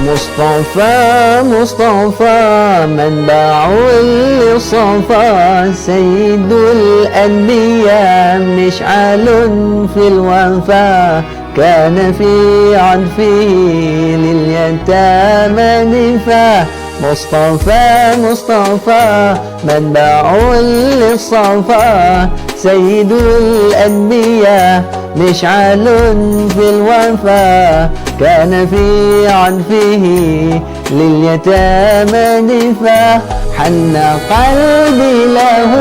مصطفى مصطفى منبع للصفا، سيد الأنبياء مشعل في الوفا، كان في عطفه لليتامى نفاه. مصطفى مصطفى منبع للصفا، سيد الأنبياء مشعل في الوفا، كان في عطفه لليتامى نفاه. حن قلبي له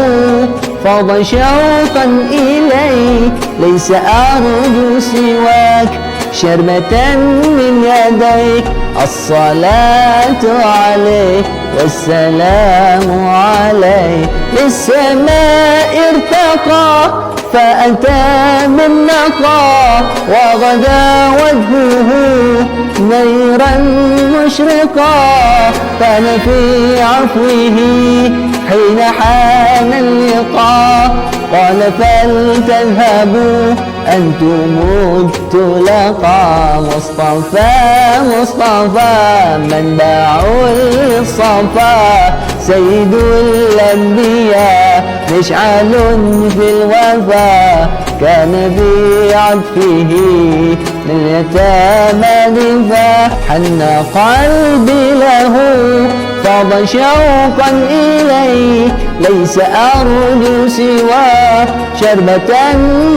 فاض شوقا إليك، ليس أرجو سواك شربة من يديك. الصلاة عليك والسلام عليك، للسماء ارتقى فأتى من نقى، وغدا وجهه نيرا مشرقا، كان في عفوه حين حان اللقاء. قال فلتذهبوا أنتم الطلقاء. مصطفى مصطفى منبع للصفا، سيد الأنبياء مشعل في الوفا، كان بعطفه لليتامى نفاه. حن قلبي له فاض شوقا إليه، ليس أرجو سوى شربة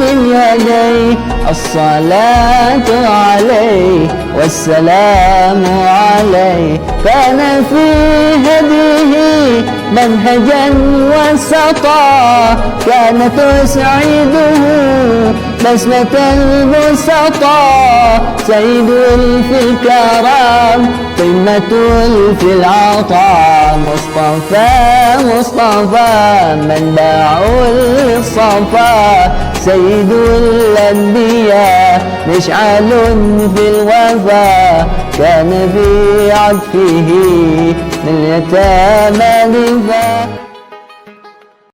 من يديه. الصلاة عليه والسلام عليه، كان في هديه منهجا وسطا، كان تسعده بسمة البسطاء. سيد في الكرام قمة في العطاء. مصطفى مصطفى منبع للصفا، سيد الأنبياء مشعل في الوفا، كان بعطفه لليتامى نفاه.